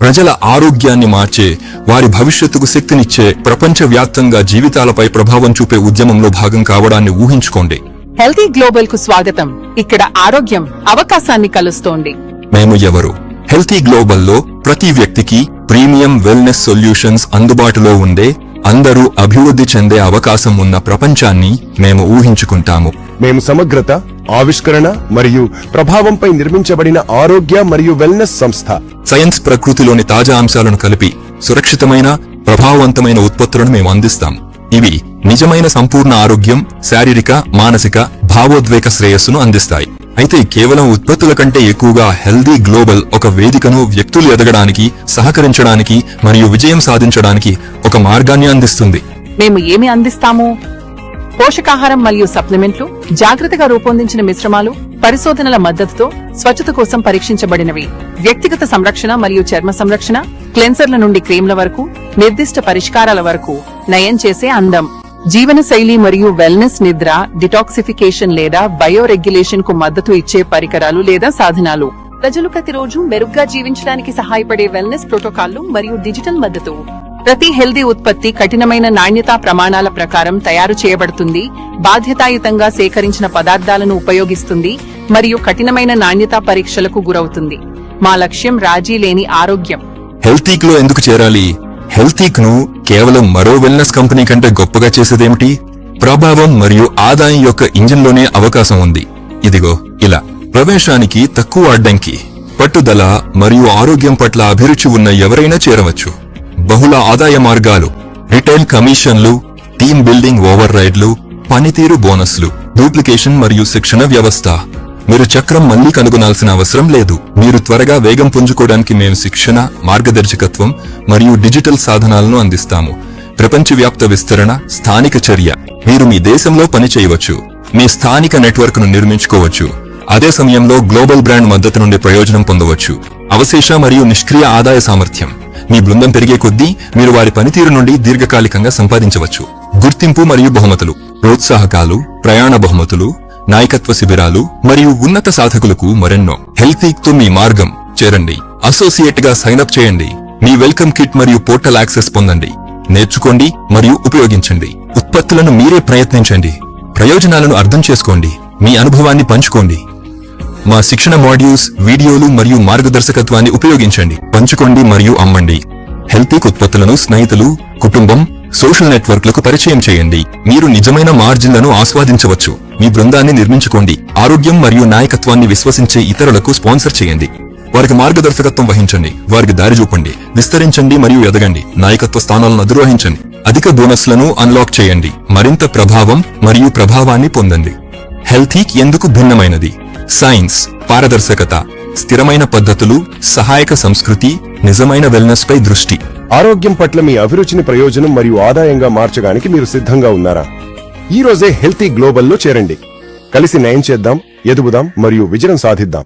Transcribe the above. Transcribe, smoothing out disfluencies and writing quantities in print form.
ప్రజల ఆరోగ్యాన్ని మార్చే, వారి భవిష్యత్తుకు శక్తినిచ్చే, ప్రపంచవ్యాప్తంగా జీవితాలపై ప్రభావం చూపే ఉద్యమంలో భాగం కావడాన్ని ఊహించుకోండి. హెల్తీ గ్లోబల్ కు స్వాగతం. ఇక్కడ ఆరోగ్యం అవకాశాన్ని కలుస్తోంది. మేము ఎవరు? హెల్తీ గ్లోబల్ లో ప్రతి వ్యక్తికి ప్రీమియం వెల్నెస్ సొల్యూషన్స్ అందుబాటులో ఉండే, అందరూ అభివృద్ధి చెందే అవకాశం ఉన్న ప్రపంచాన్ని మేము ఊహించుకుంటాము. మేము సమగ్రత, ఆవిష్కరణ మరియు ప్రభావంపై నిర్మించబడిన ఆరోగ్య మరియు వెల్నెస్ సంస్థ. సైన్స్ ప్రకృతిలోని తాజా అంశాలను కలిపి సురక్షితమైన, ప్రభావవంతమైన ఉత్పత్తులను మేము అందిస్తాం. ఇవి నిజమైన సంపూర్ణ ఆరోగ్యం, శారీరక, మానసిక, భావోద్వేగ శ్రేయస్సును అందిస్తాయి. అయితే కేవలం ఉత్పత్తుల కంటే ఎక్కువగా హెల్దీ గ్లోబల్ ఒక వేదికను వ్యక్తులు ఎదగడానికి, సహకరించడానికి మరియు విజయం సాధించడానికి ఒక మార్గాన్ని అందిస్తుంది. మేము ఏమి అందిస్తాము? పోషకాహారం మరియు సప్లిమెంట్లు, జాగ్రత్తగా రూపొందించిన మిశ్రమాలు, పరిశోధనల మద్దతుతో స్వచ్ఛత కోసం పరీక్షించబడినవి, వ్యక్తిగత సంరక్షణ మరియు చర్మ సంరక్షణ, క్లెన్సర్ల నుండి క్రీమ్ల వరకు, నిర్దిష్ట పరిష్కారాల వరకు నయం చేసే అందం, జీవనశైలి మరియు వెల్నెస్, నిద్ర, డిటాక్సిఫికేషన్ లేదా బయోరెగ్యులేషన్ కు మద్దతు ఇచ్చే పరికరాలు లేదా సాధనాలు, ప్రజలు ప్రతిరోజు మెరుగ్గా జీవించడానికి సహాయపడే వెల్నెస్ ప్రోటోకాల్లు మరియు డిజిటల్ మద్దతు. ప్రతి హెల్దీ ఉత్పత్తి కఠినమైన నాణ్యతా ప్రమాణాల ప్రకారం తయారు చేయబడుతుంది, బాధ్యతాయుతంగా సేకరించిన పదార్థాలను ఉపయోగిస్తుంది మరియు కఠినమైన నాణ్యతా పరీక్షలకు గురవుతుంది. మా లక్ష్యం రాజీ లేని ఆరోగ్యం. హెల్తీక్ లో ఎందుకు చేరాలి? హెల్తీక్ ను కేవలం మరో వెల్నెస్ కంపెనీ కంటే గొప్పగా చేసేదేమిటి? ప్రభావం మరియు ఆదాయం యొక్క ఇంజిన్లోనే అవకాశం ఉంది. ఇదిగో ఇలా. ప్రవేశానికి తక్కువ అడ్డంకి, పట్టుదల మరియు ఆరోగ్యం పట్ల అభిరుచి ఉన్న ఎవరైనా చేరవచ్చు. బహుళ ఆదాయ మార్గాలు, రిటైల్ కమిషన్లు, టీమ్ బిల్డింగ్ ఓవర్ రైడ్లు, పనితీరు బోనస్లు, డూప్లికేషన్ మరియు శిక్షణ వ్యవస్థ. మీరు చక్రం మళ్లీ కనుగొనాల్సిన అవసరం లేదు. మీరు త్వరగా వేగం పుంజుకోవడానికి మేము శిక్షణ, మార్గదర్శకత్వం మరియు డిజిటల్ సాధనాలను అందిస్తాము. ప్రపంచవ్యాప్త విస్తరణ, స్థానిక చర్య. మీరు మీ దేశంలో పని చేయవచ్చు, మీ స్థానిక నెట్వర్క్ ను నిర్మించుకోవచ్చు, అదే సమయంలో గ్లోబల్ బ్రాండ్ మద్దతు నుండి ప్రయోజనం పొందవచ్చు. అవశేష మరియు నిష్క్రియ ఆదాయ సామర్థ్యం. మీ బృందం పెరిగే కొద్దీ మీరు వారి పనితీరు నుండి దీర్ఘకాలికంగా సంపాదించవచ్చు. గుర్తింపు మరియు బహుమతులు, ప్రోత్సాహకాలు, ప్రయాణ బహుమతులు, నాయకత్వ శిబిరాలు మరియు ఉన్నత సాధకులకు మరెన్నో. హెల్తీక్ తో మీ మార్గం చేరండి. అసోసియేట్ గా సైన్అప్ చేయండి. మీ వెల్కమ్ కిట్ మరియు పోర్టల్ యాక్సెస్ పొందండి. నేర్చుకోండి మరియు ఉపయోగించండి. ఉత్పత్తులను మీరే ప్రయత్నించండి. ప్రయోజనాలను అర్థం చేసుకోండి. మీ అనుభవాన్ని పంచుకోండి. మా శిక్షణ మాడ్యూల్స్, వీడియోలు మరియు మార్గదర్శకత్వాన్ని ఉపయోగించండి. పంచుకోండి మరియు అమ్మండి. హెల్తీక్ ఉత్పత్తులను స్నేహితులు, కుటుంబం, సోషల్ నెట్వర్క్లకు పరిచయం చేయండి. మీరు నిజమైన మార్జిన్లను ఆస్వాదించవచ్చు. మీ బృందాన్ని నిర్మించుకోండి. ఆరోగ్యం మరియు నాయకత్వాన్ని విశ్వసించే ఇతరులకు స్పాన్సర్ చేయండి. వారికి మార్గదర్శకత్వం వహించండి. వారికి దారి చూపండి. విస్తరించండి మరియు ఎదగండి. నాయకత్వ స్థానాలను అధిరోహించండి. అధిక బోనస్లను అన్లాక్ చేయండి. మరింత ప్రభావం మరియు ప్రభావాన్ని పొందండి. హెల్తీక్ ఎందుకు భిన్నమైనది? సైన్స్, పారదర్శకత, స్థిరమైన పద్ధతులు, సహాయక సంస్కృతి, నిజమైన వెల్నెస్ పై దృష్టి. ఆరోగ్యం పట్ల మీ అభిరుచిని ప్రయోజనం మరియు ఆదాయంగా మార్చడానికి మీరు సిద్ధంగా ఉన్నారా? ఈ రోజే హెల్తీ గ్లోబల్ లో చేరండి. కలిసి నయం చేద్దాం, ఎదుగుదాం మరియు విజయం సాధిద్దాం.